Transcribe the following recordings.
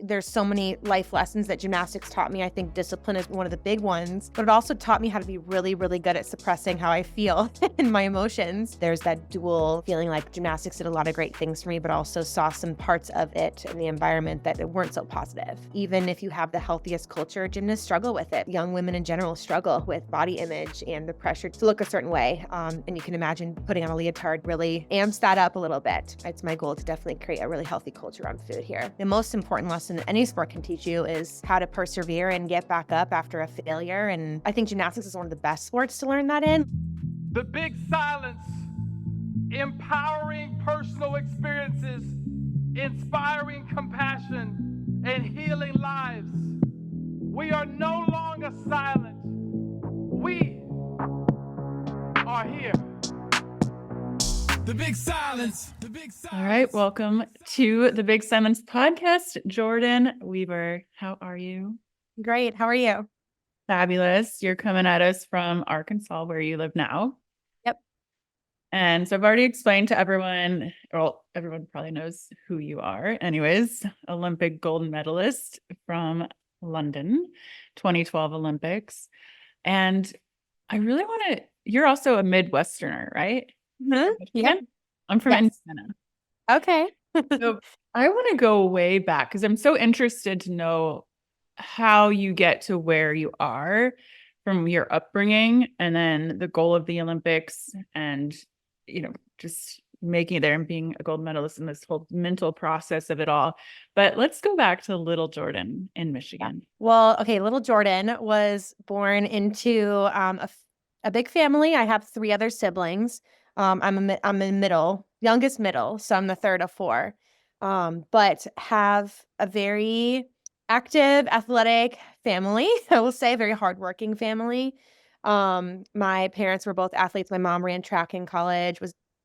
there's so many life lessons that gymnastics taught me. I think discipline is one of the big ones, but it also taught me how to be really, really good at suppressing how I feel and my emotions. There's that dual feeling like gymnastics did a lot of great things for me, but also saw some parts of it in the environment that weren't so positive. Even if you have the healthiest culture, gymnasts struggle with it. Young women in general struggle with body image and the pressure to look a certain way. And you can imagine putting on a leotard really amps that up a little bit. It's my goal to definitely create a really healthy culture around food here. The most important lesson that any sport can teach you is how to persevere and get back up after a failure. And I think gymnastics is one of the best sports to learn that in. The big silence, empowering personal experiences, inspiring compassion, and healing lives. We are no longer silent. We are here. The Big Silence. The Big Silence. All right. Welcome to the Big Silence podcast. Jordyn Wieber, how are you? Great. How are you? Fabulous. You're coming at us from Arkansas, where you live now. Yep. And so I've already explained to everyone, well, everyone probably knows who you are. Anyways, Olympic gold medalist from London, 2012 Olympics. And I really want to, you're also a Midwesterner, right? Mm-hmm. Yeah. I'm from Indiana. Okay. So I want to go way back because I'm so interested to know how you get to where you are from your upbringing and then the goal of the Olympics and, just making it there and being a gold medalist in this whole mental process of it all. But let's go back to little Jordyn in Michigan. Yeah. Well, okay. Little Jordyn was born into a big family. I have 3 other siblings. I'm youngest middle, so I'm the third of 4, but have a very active, athletic family. I will say a very hardworking family. My parents were both athletes. My mom ran track in college,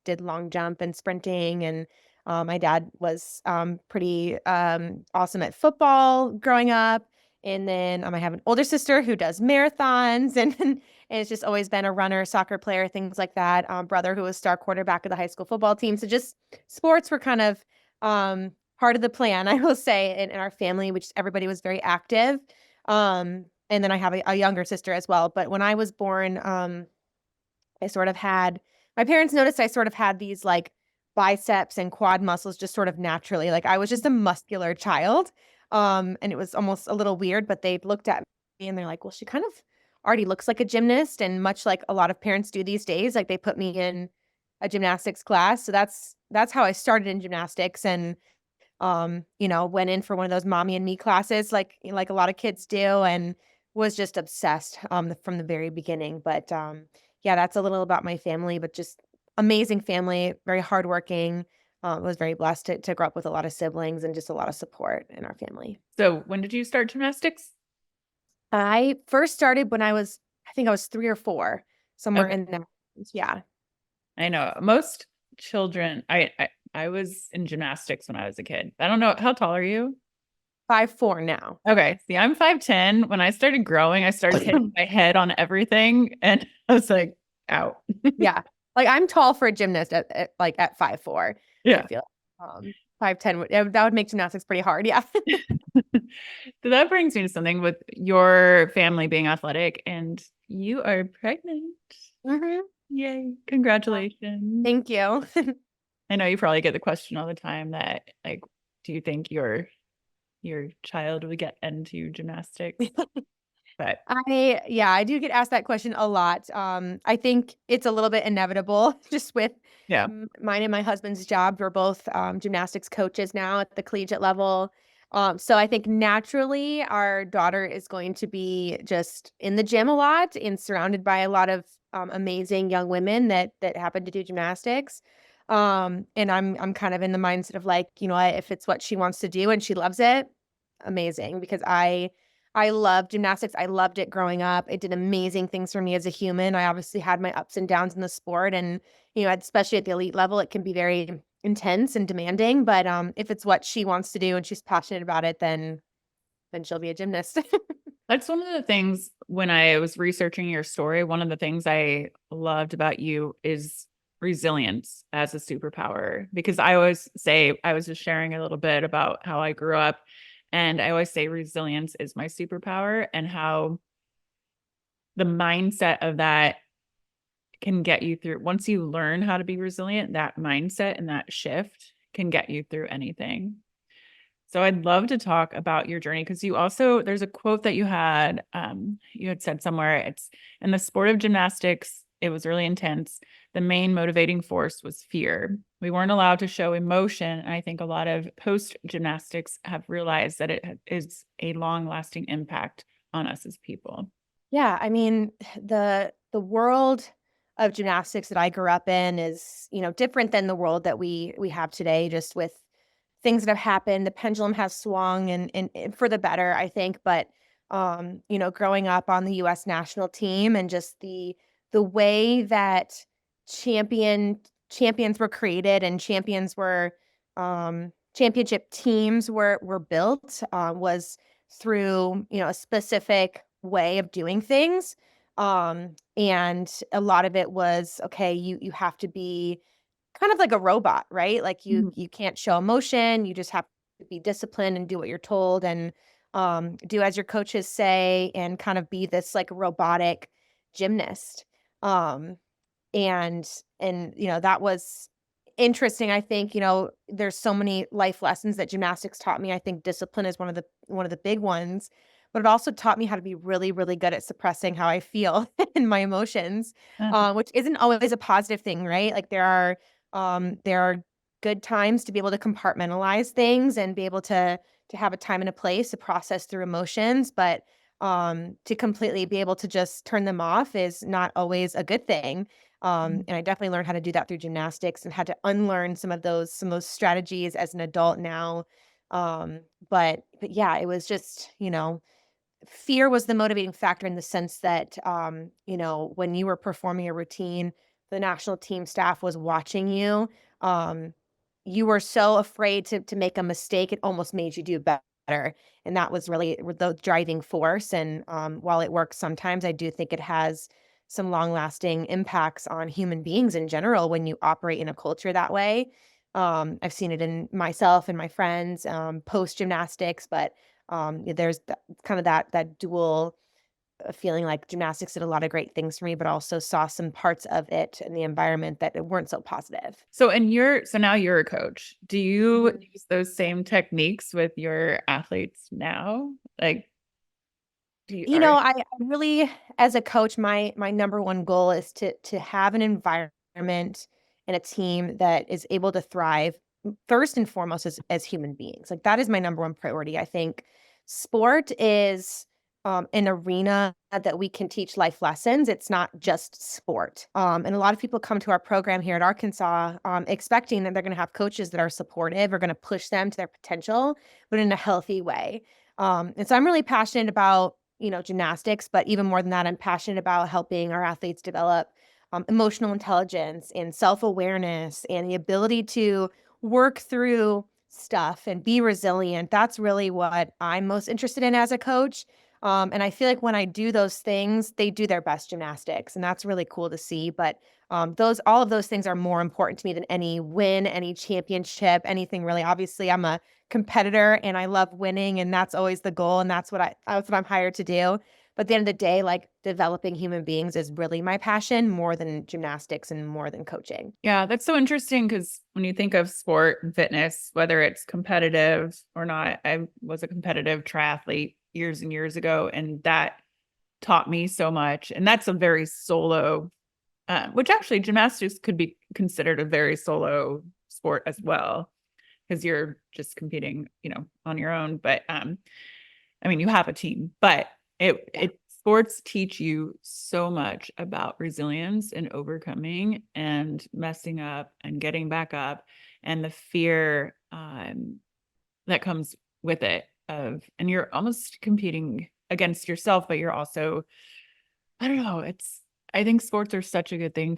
did long jump and sprinting, and my dad was pretty awesome at football growing up. And then I have an older sister who does marathons and it's just always been a runner, soccer player, things like that. Brother who was star quarterback of the high school football team. So just sports were kind of part of the plan, I will say, in our family, which everybody was very active. And then I have a younger sister as well. But when I was born, my parents noticed I sort of had these like biceps and quad muscles just sort of naturally. Like I was just a muscular child. And it was almost a little weird, but they looked at me and they're like, well, she kind of already looks like a gymnast. And much like a lot of parents do these days, like they put me in a gymnastics class. So that's how I started in gymnastics and, went in for one of those mommy and me classes, like a lot of kids do, and was just obsessed, from the very beginning. But, yeah, that's a little about my family, but just amazing family, very hardworking. Was very blessed to grow up with a lot of siblings and just a lot of support in our family. So when did you start gymnastics? I first started when I was 3 or 4, somewhere in there. Yeah. I know most children, I was in gymnastics when I was a kid. I don't know. How tall are you? 5'4" now. Okay. See, I'm 5'10". When I started growing, I started hitting my head on everything. And I was like, ow. Yeah. Like I'm tall for a gymnast at 5'4". Yeah. I feel 5'10", that would make gymnastics pretty hard. Yeah. So that brings me to something with your family being athletic and you are pregnant. Mm-hmm. Yay. Congratulations. Thank you. I know you probably get the question all the time that like, do you think your child would get into gymnastics? But I do get asked that question a lot. I think it's a little bit inevitable just with mine and my husband's job. We're both gymnastics coaches now at the collegiate level. So I think naturally our daughter is going to be just in the gym a lot and surrounded by a lot of amazing young women that happen to do gymnastics. And I'm kind of in the mindset of like, if it's what she wants to do and she loves it, amazing, because I love gymnastics. I loved it growing up. It did amazing things for me as a human. I obviously had my ups and downs in the sport, and especially at the elite level, it can be very intense and demanding. But if it's what she wants to do and she's passionate about it, then she'll be a gymnast. That's one of the things when I was researching your story. One of the things I loved about you is resilience as a superpower, because I always say, I was just sharing a little bit about how I grew up And I always say resilience is my superpower, and how the mindset of that can get you through. Once you learn how to be resilient, that mindset and that shift can get you through anything. So I'd love to talk about your journey, because there's a quote that you had said somewhere. It's, in the sport of gymnastics, it was really intense. The main motivating force was fear. We weren't allowed to show emotion. And I think a lot of post gymnastics have realized that it is a long lasting impact on us as people. Yeah, I mean, the world of gymnastics that I grew up in is, different than the world that we have today, just with things that have happened. The pendulum has swung and for the better, I think. But growing up on the US national team and just the way that champions were created and championship teams were built was through, a specific way of doing things. And a lot of it was, okay, you have to be kind of like a robot, right? Like Mhm. you can't show emotion, you just have to be disciplined and do what you're told and do as your coaches say and kind of be this like robotic gymnast. Um and that was interesting. I think, there's so many life lessons that gymnastics taught me. I think discipline is one of the big ones, but it also taught me how to be really, really good at suppressing how I feel and my emotions, which isn't always a positive thing, right? Like there are good times to be able to compartmentalize things and be able to have a time and a place to process through emotions, but to completely be able to just turn them off is not always a good thing. And I definitely learned how to do that through gymnastics and had to unlearn some of those strategies as an adult now. But yeah, it was just, fear was the motivating factor in the sense that, when you were performing a routine, the national team staff was watching you. Um, you were so afraid to make a mistake, it almost made you do better. And that was really the driving force. And while it works sometimes, I do think it has some long lasting impacts on human beings in general when you operate in a culture that way. I've seen it in myself and my friends post gymnastics, but there's kind of that dual feeling like gymnastics did a lot of great things for me, but also saw some parts of it in the environment that weren't so positive. So now you're a coach. Do you Mhm. use those same techniques with your athletes now? Like, do you are I really, as a coach, my number one goal is to have an environment and a team that is able to thrive first and foremost as human beings. Like that is my number one priority. I think sport is an arena that we can teach life lessons. It's not just sport. And a lot of people come to our program here at Arkansas expecting that they're going to have coaches that are supportive, are going to push them to their potential, but in a healthy way. And so I'm really passionate about, gymnastics, but even more than that, I'm passionate about helping our athletes develop emotional intelligence and self-awareness and the ability to work through stuff and be resilient. That's really what I'm most interested in as a coach. And I feel like when I do those things, they do their best gymnastics, and that's really cool to see. But all of those things are more important to me than any win, any championship, anything really. Obviously, I'm a competitor and I love winning, and that's always the goal, and that's what I'm hired to do. But at the end of the day, like developing human beings is really my passion more than gymnastics and more than coaching. Yeah, that's so interesting, because when you think of sport and fitness, whether it's competitive or not, I was a competitive triathlete years and years ago, and that taught me so much. And that's a very solo, which actually gymnastics could be considered a very solo sport as well, because you're just competing, on your own. But I mean, you have a team, but Yeah. it sports teach you so much about resilience and overcoming and messing up and getting back up, and the fear that comes with it, and you're almost competing against yourself, but you're also, I don't know, I think sports are such a good thing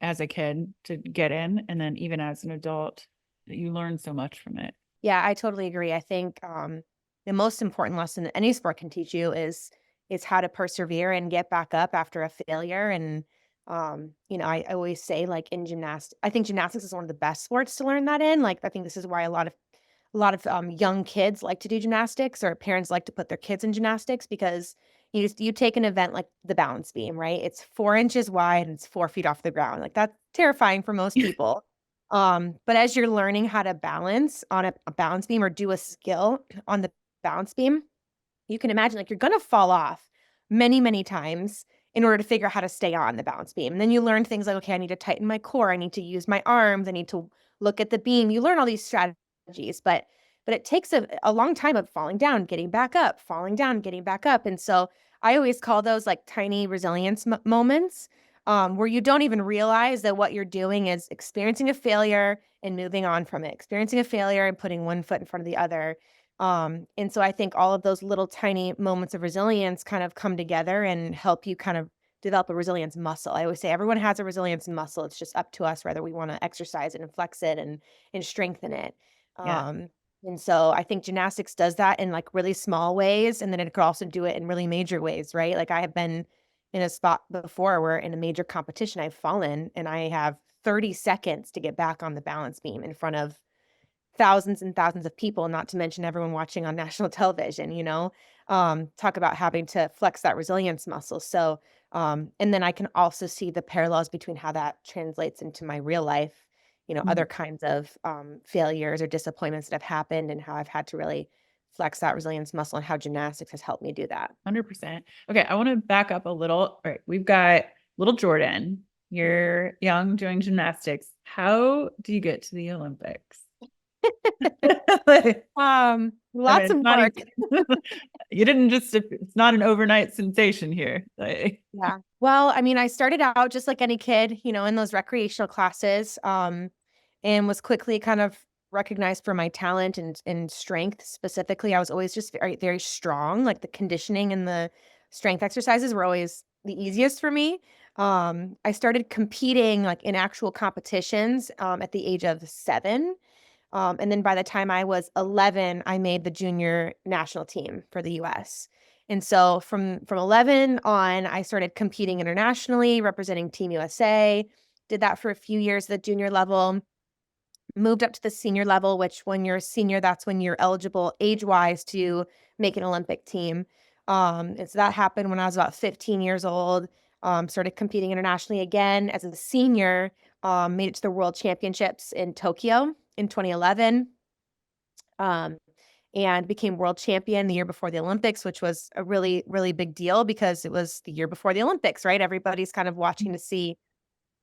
as a kid to get in, and then even as an adult, you learn so much from it. Yeah, I totally agree. I think the most important lesson that any sport can teach you is how to persevere and get back up after a failure. And I always say like in gymnastics, I think gymnastics is one of the best sports to learn that in. Like I think this is why a lot of young kids like to do gymnastics, or parents like to put their kids in gymnastics because you take an event like the balance beam, right? It's 4 inches wide and it's 4 feet off the ground. Like that's terrifying for most people. But as you're learning how to balance on a balance beam or do a skill on the balance beam, you can imagine like you're going to fall off many, many times in order to figure out how to stay on the balance beam. And then you learn things like, okay, I need to tighten my core. I need to use my arms. I need to look at the beam. You learn all these strategies, but it takes a long time of falling down, getting back up, falling down, getting back up. And so I always call those like tiny resilience moments where you don't even realize that what you're doing is experiencing a failure and moving on from it, experiencing a failure and putting one foot in front of the other. And so I think all of those little tiny moments of resilience kind of come together and help you kind of develop a resilience muscle. I always say everyone has a resilience muscle. It's just up to us whether we want to exercise it and flex it and strengthen it. Yeah. And so I think gymnastics does that in like really small ways. And then it could also do it in really major ways, right? Like I have been in a spot before where in a major competition I've fallen and I have 30 seconds to get back on the balance beam in front of thousands and thousands of people, not to mention everyone watching on national television, talk about having to flex that resilience muscle. So, and then I can also see the parallels between how that translates into my real life, other kinds of failures or disappointments that have happened and how I've had to really flex that resilience muscle and how gymnastics has helped me do that. 100%. Okay, I want to back up a little. All right, we've got little Jordyn. You're young doing gymnastics. How do you get to the Olympics? Lots of work. You didn't just, it's not an overnight sensation here. Yeah. Well, I mean, I started out just like any kid, in those recreational classes, and was quickly kind of recognized for my talent and strength. Specifically, I was always just very, very strong. Like the conditioning and the strength exercises were always the easiest for me. I started competing like in actual competitions at the age of 7. And then by the time I was 11, I made the junior national team for the US. And so from 11 on, I started competing internationally, representing Team USA. Did that for a few years at the junior level. Moved up to the senior level, which when you're a senior, that's when you're eligible age-wise to make an Olympic team. And so that happened when I was about 15 years old. Started competing internationally again as a senior. Made it to the World Championships in Tokyo in 2011. And became world champion the year before the Olympics, which was a really, really big deal because it was the year before the Olympics, right? Everybody's kind of watching to see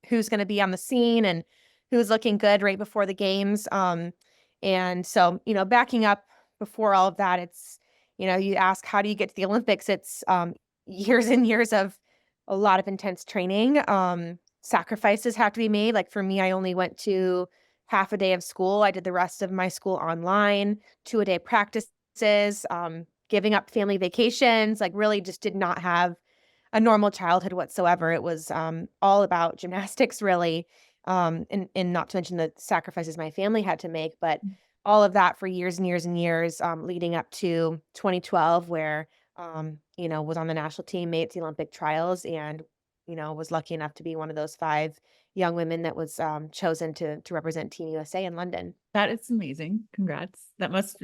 who's going to be on the scene and who's looking good right before the games. And so, backing up before all of that, it's, you ask, how do you get to the Olympics? It's years and years of a lot of intense training. Sacrifices have to be made. Like for me, I only went to half a day of school. I did the rest of my school online, 2-a-day practices, giving up family vacations, like really just did not have a normal childhood whatsoever. It was all about gymnastics, really. And not to mention the sacrifices my family had to make, but all of that for years and years and years, leading up to 2012, where, was on the national team, made it to the Olympic trials, and, was lucky enough to be one of those 5 young women that was chosen to represent Team USA in London. That is amazing. Congrats. That must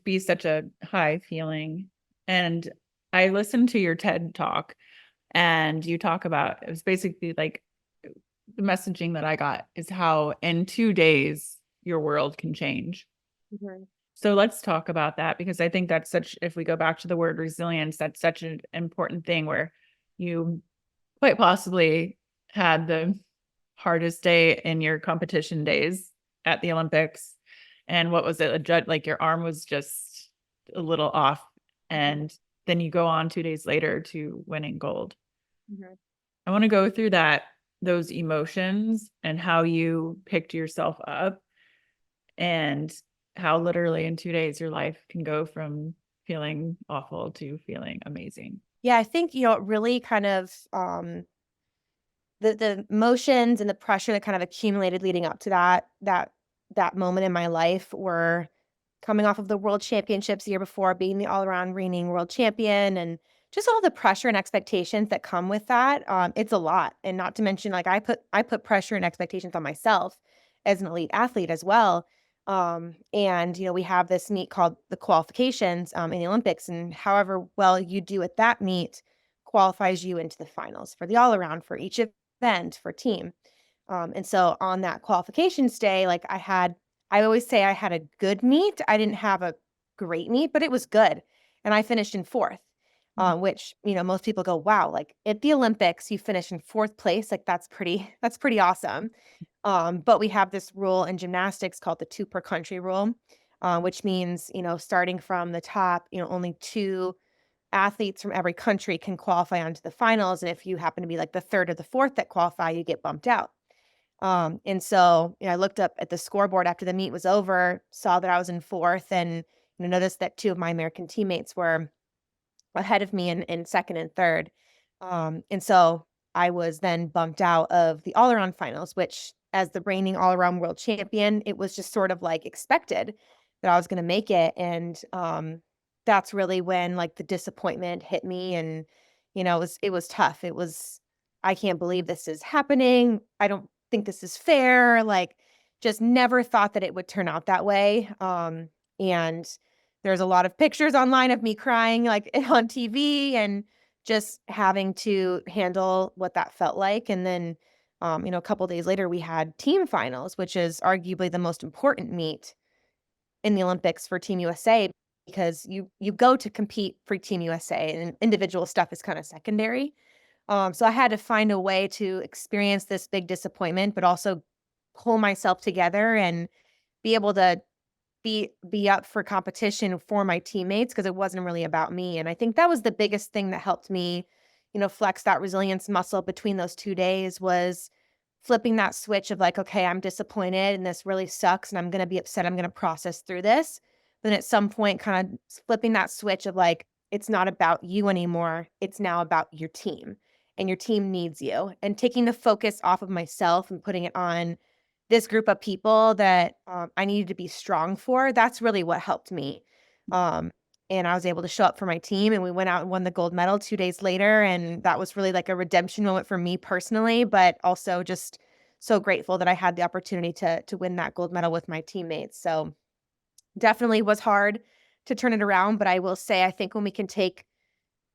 be such a high feeling. And I listened to your TED talk and you talk about, it was basically like the messaging that I got is how in 2 days your world can change. Mm-hmm. So let's talk about that, because I think that's if we go back to the word resilience, that's such an important thing where you quite possibly had the hardest day in your competition days at the Olympics. And what was it? Like your arm was just a little off. And then you go on 2 days later to winning gold. Mm-hmm. I want to go through those emotions and how you picked yourself up and how literally in 2 days your life can go from feeling awful to feeling amazing. Yeah, I think, it really kind of the emotions and the pressure that kind of accumulated leading up to that moment in my life were coming off of the world championships the year before, being the all-around reigning world champion, and just all the pressure and expectations that come with that. It's a lot. And not to mention, like I put pressure and expectations on myself as an elite athlete as well. And, we have this meet called the qualifications in the Olympics, and however well you do at that meet qualifies you into the finals for the all around for each event for team. And so on that qualifications day, like I always say I had a good meet. I didn't have a great meet, but it was good. And I finished in fourth, which, most people go, wow, like at the Olympics, you finish in fourth place. Like that's pretty awesome. But we have this rule in gymnastics called the 2 per country rule, which means, starting from the top, only 2 athletes from every country can qualify onto the finals. And if you happen to be like the third or the fourth that qualify, you get bumped out. And so, I looked up at the scoreboard after the meet was over, saw that I was in fourth, and noticed that 2 of my American teammates were ahead of me in second and third. And so I was then bumped out of the all around finals, which, as the reigning all around world champion, it was just sort of like expected that I was going to make it. And that's really when like the disappointment hit me. And, it was tough. I can't believe this is happening. I don't think this is fair. Like, just never thought that it would turn out that way. And there's a lot of pictures online of me crying like on TV and just having to handle what that felt like. And then, a couple days later, we had team finals, which is arguably the most important meet in the Olympics for Team USA, because you go to compete for Team USA and individual stuff is kind of secondary. So I had to find a way to experience this big disappointment, but also pull myself together and be able to be up for competition for my teammates, because it wasn't really about me. And I think that was the biggest thing that helped me, flex that resilience muscle between those 2 days, was flipping that switch of like, okay, I'm disappointed and this really sucks and I'm going to be upset. I'm going to process through this. Then at some point, kind of flipping that switch of like, it's not about you anymore. It's now about your team, and your team needs you, and taking the focus off of myself and putting it on this group of people that I needed to be strong for. That's really what helped me. Um, and I was able to show up for my team, and we went out and won the gold medal 2 days later. And that was really like a redemption moment for me personally, but also just so grateful that I had the opportunity to win that gold medal with my teammates. So definitely was hard to turn it around. But I will say, I think when we can take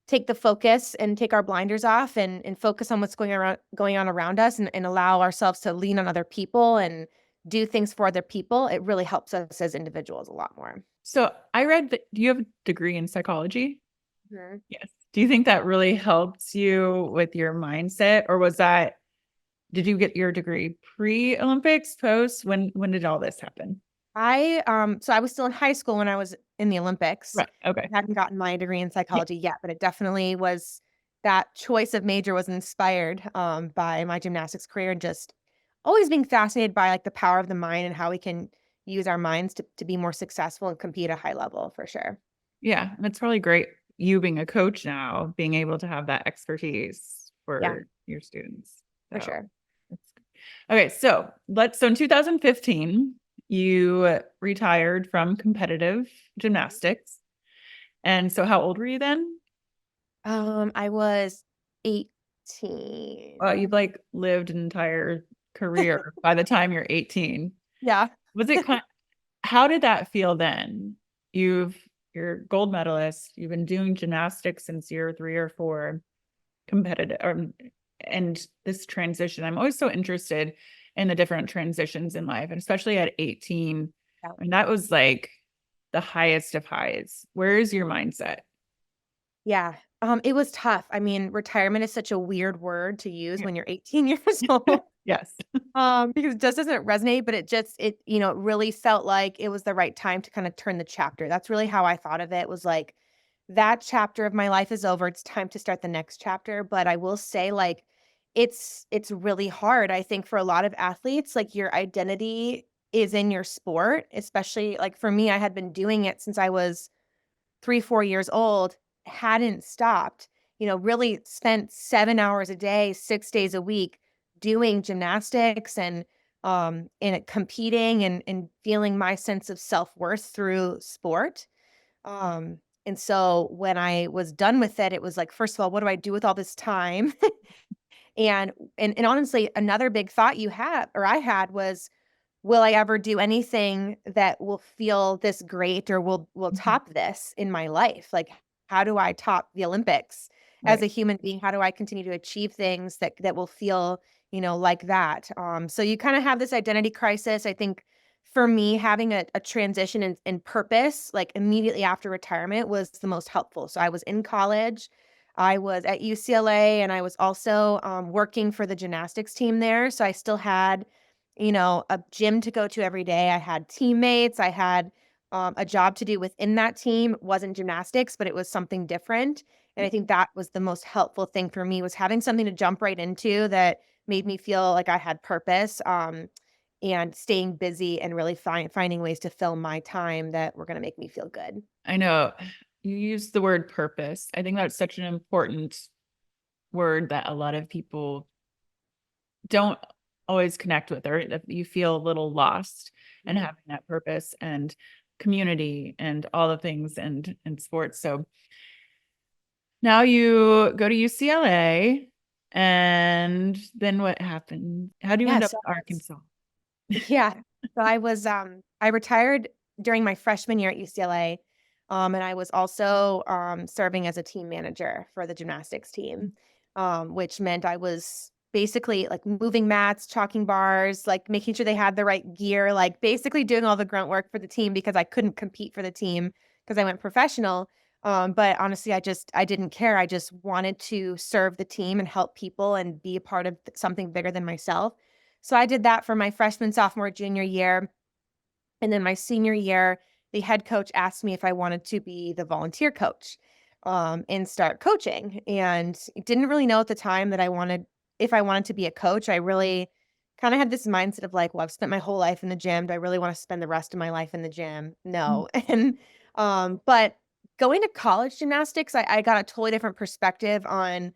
the focus and take our blinders off and focus on what's going on around us, and allow ourselves to lean on other people and do things for other people, it really helps us as individuals a lot more. So I read that you have a degree in psychology. Mhm. Yes. Do you think that really helps you with your mindset, or did you get your degree pre-Olympics, post? When did all this happen? So I was still in high school when I was in the Olympics. Right. Okay. I hadn't gotten my degree in Yeah. psychology yet, but it definitely was, that choice of major was inspired by my gymnastics career, and just always being fascinated by like the power of the mind and how we can use our minds to be more successful and compete at a high level, for sure. Yeah. And it's probably great, you being a coach now, being able to have that expertise Yeah, for your students. for So sure. that's good. Okay. So in 2015, you retired from competitive gymnastics. And so how old were you then? I was 18. Well, you've like lived an entire career by the time you're 18. Yeah. Was it how did that feel then? You're a gold medalist. You've been doing gymnastics since year 3 or 4, competitive, and this transition. I'm always so interested in the different transitions in life, and especially at 18. Yeah. And that was like the highest of highs. Where is your mindset? Yeah. It was tough. I mean, retirement is such a weird word to use Yeah. when you're 18 years old. Yes. Because it just doesn't resonate, but it really felt like it was the right time to kind of turn the chapter. That's really how I thought of it, was like, that chapter of my life is over. It's time to start the next chapter. But I will say, like, it's really hard. I think for a lot of athletes, like, your identity is in your sport, especially like for me, I had been doing it since I was 3, 4 years old, hadn't stopped, really spent 7 hours a day, 6 days a week doing gymnastics, and competing and feeling my sense of self-worth through sport. And so when I was done with it, it was like, first of all, what do I do with all this time? And honestly, another big thought you had, or I had, was, will I ever do anything that will feel this great or will Mhm. top this in my life? Like, how do I top the Olympics as Right. a human being? How do I continue to achieve things that will feel, like that? So you kind of have this identity crisis. I think for me, having a transition in purpose, like immediately after retirement, was the most helpful. So I was in college. I was at UCLA and I was also working for the gymnastics team there. So I still had a gym to go to every day. I had teammates. I had a job to do within that team. It wasn't gymnastics, but it was something different. And I think that was the most helpful thing for me, was having something to jump right into that made me feel like I had purpose, and staying busy and really finding ways to fill my time that were going to make me feel good. I know you use the word purpose. I think that's such an important word that a lot of people don't always connect with, or if you feel a little lost, and Mhm. having that purpose and community and all the things and sports. So now you go to UCLA, and then what happened? How do you Yeah. end up So in Arkansas? yeah. So I retired during my freshman year at UCLA. And I was also serving as a team manager for the gymnastics team, which meant I was basically like moving mats, chalking bars, like making sure they had the right gear, like basically doing all the grunt work for the team because I couldn't compete for the team because I went professional. But honestly, I didn't care. I just wanted to serve the team and help people and be a part of something bigger than myself. So I did that for my freshman, sophomore, junior year. And then my senior year, the head coach asked me if I wanted to be the volunteer coach, and start coaching. And didn't really know at the time that if I wanted to be a coach. I really kind of had this mindset of like, well, I've spent my whole life in the gym. Do I really want to spend the rest of my life in the gym? No. And, but going to college gymnastics, I got a totally different perspective on,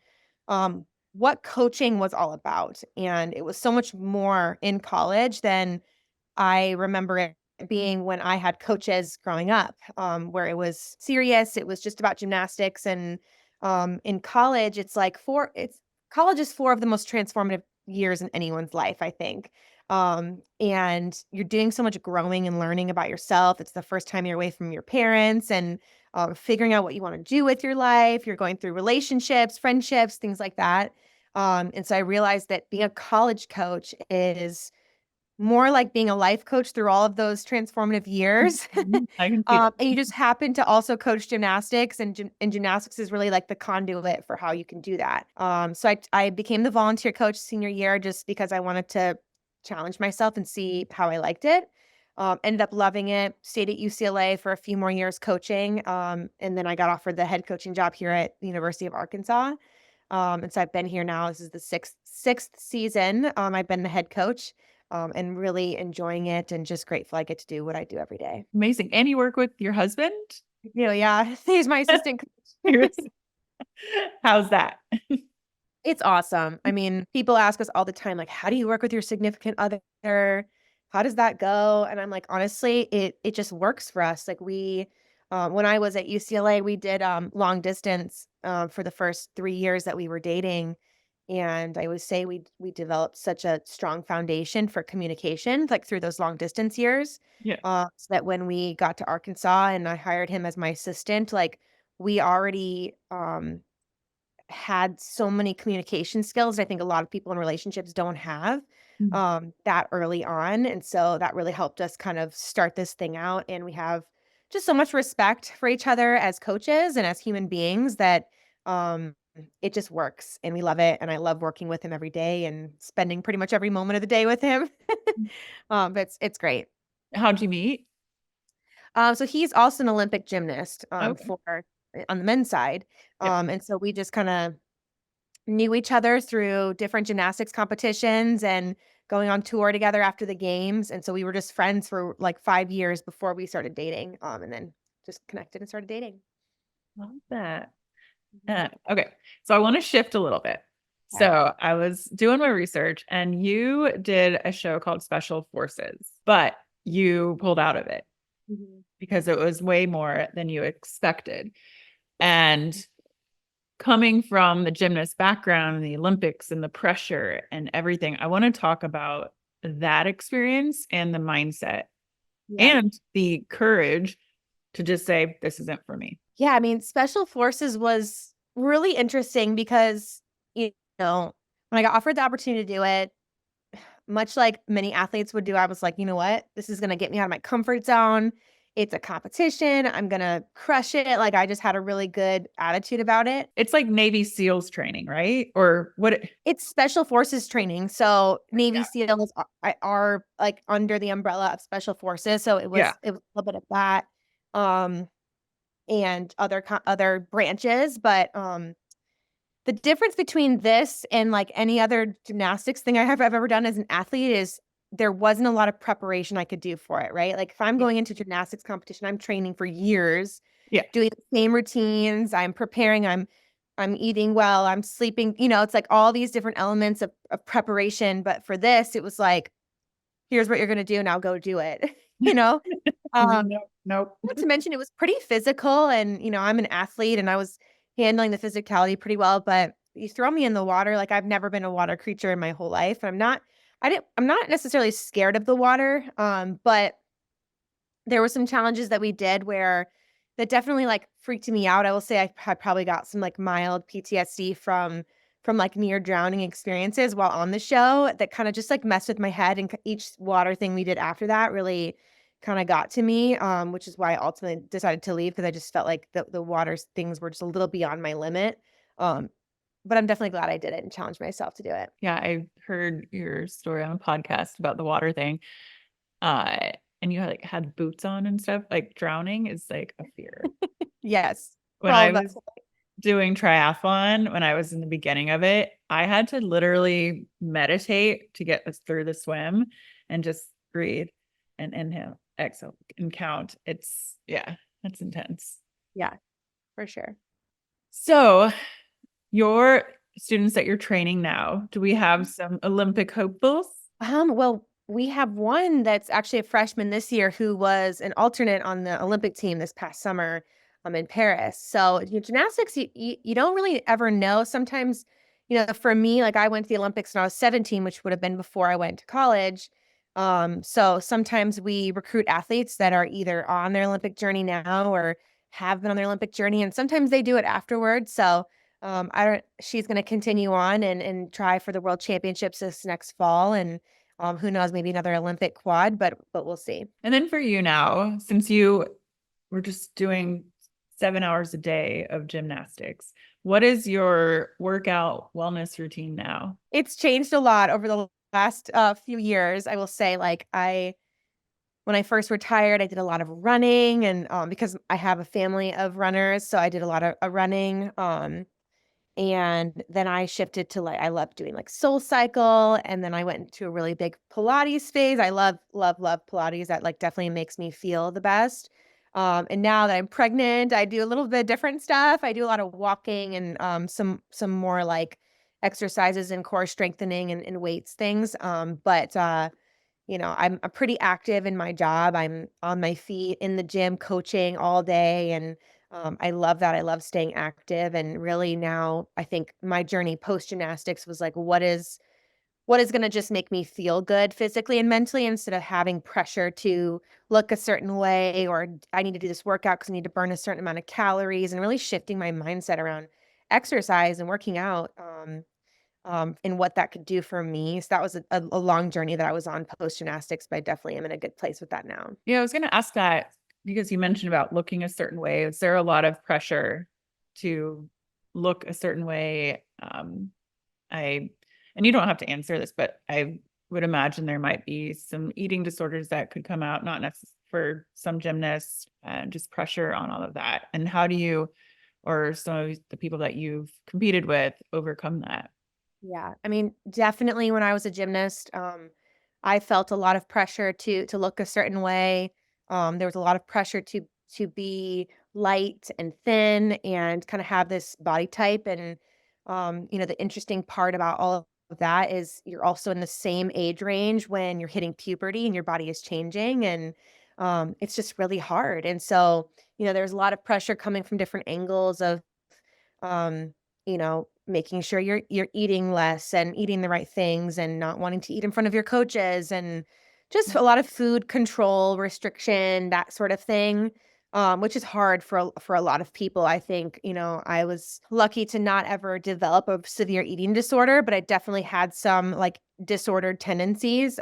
um, what coaching was all about. And it was so much more in college than I remember it being when I had coaches growing up, where it was serious. It was just about gymnastics. And in college, college is four of the most transformative years in anyone's life, I think. And you're doing so much growing and learning about yourself. It's the first time you're away from your parents and figuring out what you want to do with your life. You're going through relationships, friendships, things like that. And so I realized that being a college coach is more like being a life coach through all of those transformative years. Mhm. I can see that. And you just happen to also coach gymnastics, and gymnastics is really like the conduit for how you can do that. So I became the volunteer coach senior year just because I wanted to challenge myself and see how I liked it. Ended up loving it, stayed at UCLA for a few more years coaching. And then I got offered the head coaching job here at the University of Arkansas. And so I've been here now. This is the sixth season. I've been the head coach, and really enjoying it and just grateful I get to do what I do every day. Amazing. And you work with your husband? Yeah, he's my assistant coach. Yes. How's that? It's awesome. I mean, people ask us all the time, like, how do you work with your significant other? How does that go? And I'm like, honestly, it just works for us. Like when I was at UCLA, we did long distance for the first 3 years that we were dating. And I would say we developed such a strong foundation for communication, like through those long distance years. Yeah. So that when we got to Arkansas and I hired him as my assistant, like we already had so many communication skills I think a lot of people in relationships don't have, Mhm. that early on. And so that really helped us kind of start this thing out. And we have just so much respect for each other as coaches and as human beings that um, it just works and we love it. And I love working with him every day and spending pretty much every moment of the day with him. But it's great. How'd you meet? So he's also an Olympic gymnast, Okay. for on the men's side. Yeah. And so we just kind of knew each other through different gymnastics competitions and going on tour together after the games, and so we were just friends for, like, 5 years before we started dating, and then just connected and started dating. Love that. Mhm. Okay. So I want to shift a little bit. Okay. So I was doing my research and you did a show called Special Forces, but you pulled out of it Mhm. because it was way more than you expected. And coming from the gymnast background and the Olympics and the pressure and everything, I want to talk about that experience and the mindset Yeah. and the courage to just say, this isn't for me. Yeah, I mean, special forces was really interesting because, you know, when I got offered the opportunity to do it, much like many athletes would do, I was like, you know what? This is gonna get me out of my comfort zone. It's a competition. I'm gonna crush it. Like I just had a really good attitude about it. It's like Navy SEALs training, right? Or what? It's special forces training. So Navy SEALs are like under the umbrella of special forces. So Yeah. it was a little bit of that. And other branches, but the difference between this and like any other gymnastics thing I've ever done as an athlete is there wasn't a lot of preparation I could do for it, right? Like if I'm going into gymnastics competition, I'm training for years, Yeah. doing the same routines, I'm preparing, I'm eating well, I'm sleeping, it's like all these different elements of preparation. But for this, it was like, here's what you're gonna do, now go do it, you know? Um, Nope. not to mention it was pretty physical and, I'm an athlete and I was handling the physicality pretty well, but you throw me in the water, like I've never been a water creature in my whole life. I'm not necessarily scared of the water. But there were some challenges that we did where that definitely like freaked me out. I will say I probably got some like mild PTSD from like near drowning experiences while on the show that kind of just like messed with my head, and each water thing we did after that really kind of got to me, which is why I ultimately decided to leave because I just felt like the water things were just a little beyond my limit. Um, but I'm definitely glad I did it and challenged myself to do it. Yeah, I heard your story on a podcast about the water thing. And you had boots on and stuff. Like drowning is like a fear. Yes, for When all I of us. was doing triathlon, when I was in the beginning of it, I had to literally meditate to get us through the swim and just breathe and inhale, exhale, and count. That's intense. Yeah, for sure. So your students that you're training now, do we have some Olympic hopefuls? Well, we have one that's actually a freshman this year who was an alternate on the Olympic team this past summer, in Paris. So, gymnastics, you don't really ever know. Sometimes, for me, like I went to the Olympics when I was 17, which would have been before I went to college. So sometimes we recruit athletes that are either on their Olympic journey now or have been on their Olympic journey, and sometimes they do it afterwards. So, I don't. She's going to continue on and try for the World Championships this next fall, and who knows, maybe another Olympic quad, but we'll see. And then for you now, since you were just doing 7 hours a day of gymnastics, what is your workout wellness routine now? It's changed a lot over the last few years. I will say, like when I first retired, I did a lot of running, and because I have a family of runners, so I did a lot of running. And then I shifted to I love doing like Soul Cycle. And then I went into a really big Pilates phase. I love, love, love Pilates. That like definitely makes me feel the best. And now that I'm pregnant, I do a little bit different stuff. I do a lot of walking and some more like exercises and core strengthening and weights things. I'm pretty active in my job. I'm on my feet in the gym coaching all day, and I love that. I love staying active, and really now I think my journey post gymnastics was like, what is going to just make me feel good physically and mentally instead of having pressure to look a certain way, or I need to do this workout because I need to burn a certain amount of calories, and really shifting my mindset around exercise and working out. And what that could do for me. So that was a long journey that I was on post gymnastics, but I definitely am in a good place with that now. Yeah, I was going to ask that because you mentioned about looking a certain way. Is there a lot of pressure to look a certain way? And you don't have to answer this, but I would imagine there might be some eating disorders that could come out, not necessarily for some gymnasts, and just pressure on all of that. And how do you, or some of the people that you've competed with, overcome that? Yeah. I mean, definitely when I was a gymnast, I felt a lot of pressure to look a certain way. There was a lot of pressure to be light and thin and kind of have this body type. And the interesting part about all of that is you're also in the same age range when you're hitting puberty and your body is changing, and it's just really hard. And so, there's a lot of pressure coming from different angles of um making sure you're eating less and eating the right things and not wanting to eat in front of your coaches and just a lot of food control, restriction, that sort of thing, which is hard for a lot of people. I think, I was lucky to not ever develop a severe eating disorder, but I definitely had some like disordered tendencies,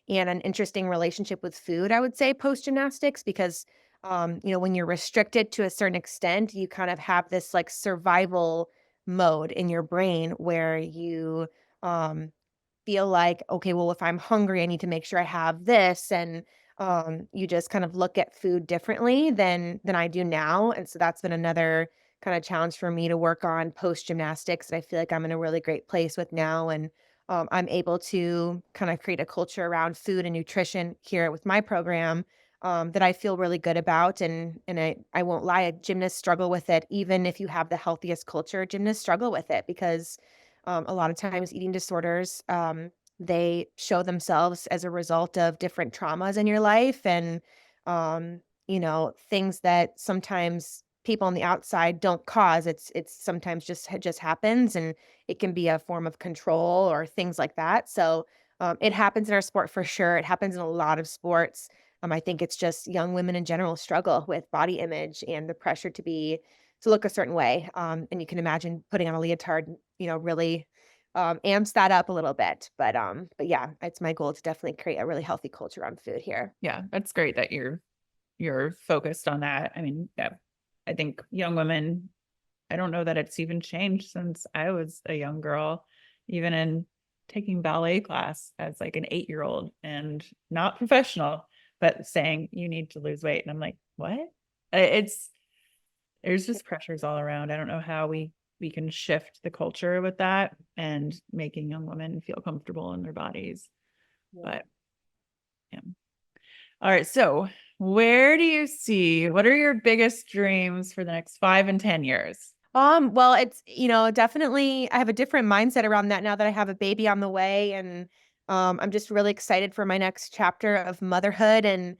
and an interesting relationship with food, I would say, post gymnastics, because when you're restricted to a certain extent, you kind of have this like survival mode in your brain where you um, feel like, okay, well, if I'm hungry, I need to make sure I have this. And you just kind of look at food differently than I do now. And so that's been another kind of challenge for me to work on post gymnastics that I feel like I'm in a really great place with now. And I'm able to kind of create a culture around food and nutrition here with my program, that I feel really good about. And I won't lie, gymnasts struggle with it. Even if you have the healthiest culture, gymnasts struggle with it because a lot of times eating disorders, they show themselves as a result of different traumas in your life and, things that sometimes people on the outside don't cause. It's sometimes just happens, and it can be a form of control or things like that. So it happens in our sport for sure. It happens in a lot of sports. I think it's just young women in general struggle with body image and the pressure to look a certain way. And you can imagine putting on a leotard, really amps that up a little bit. But yeah, it's my goal to definitely create a really healthy culture around food here. Yeah, that's great that you're focused on that. I mean, yeah, I think young women, I don't know that it's even changed since I was a young girl, even in taking ballet class as like an 8-year-old and not professional, but saying you need to lose weight. And I'm like, what? There's just pressures all around. I don't know how we can shift the culture with that and making young women feel comfortable in their bodies. But yeah. All right. So what are your biggest dreams for the next 5 and 10 years? Well, it's, definitely I have a different mindset around that now that I have a baby on the way. And I'm just really excited for my next chapter of motherhood and,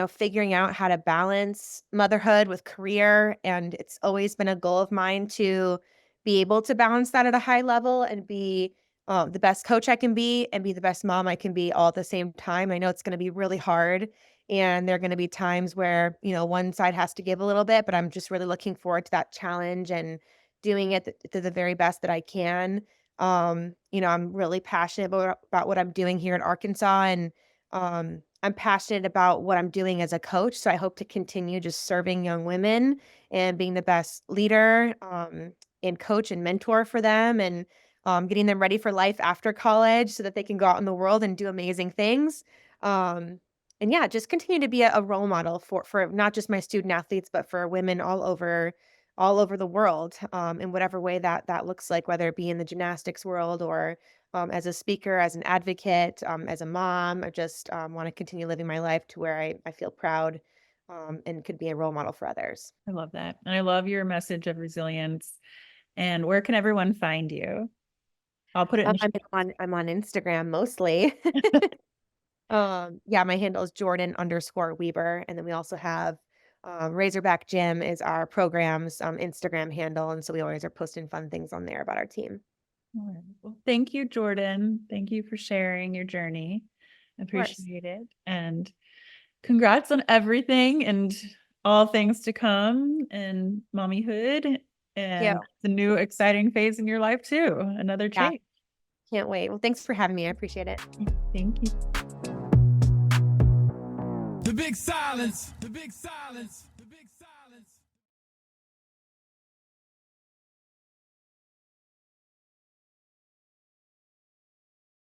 figuring out how to balance motherhood with career. And it's always been a goal of mine to be able to balance that at a high level and be the best coach I can be and be the best mom I can be all at the same time. I know it's going to be really hard. And there are going to be times where, one side has to give a little bit, but I'm just really looking forward to that challenge and doing it to the very best that I can. I'm really passionate about what I'm doing here in Arkansas, and I'm passionate about what I'm doing as a coach. So I hope to continue just serving young women and being the best leader, and coach and mentor for them, and getting them ready for life after college so that they can go out in the world and do amazing things. Um, and yeah, just continue to be a role model for not just my student athletes, but for women all over the world, in whatever way that looks like, whether it be in the gymnastics world or as a speaker, as an advocate, as a mom. I just want to continue living my life to where I feel proud, and could be a role model for others. I love that. And I love your message of resilience. And where can everyone find you? I'll put it in. I'm on Instagram mostly. Yeah, my handle is Jordyn_Wieber. And then we also have Razorback Gym is our program's Instagram handle. And so we always are posting fun things on there about our team. All right. Well, thank you, Jordyn. Thank you for sharing your journey. I course. appreciate it. And congrats on everything and all things to come in mommyhood and the new exciting phase in your life too. Another Yeah. change. Can't wait. Well, thanks for having me. I appreciate it. Thank you. The big silence. The big silence.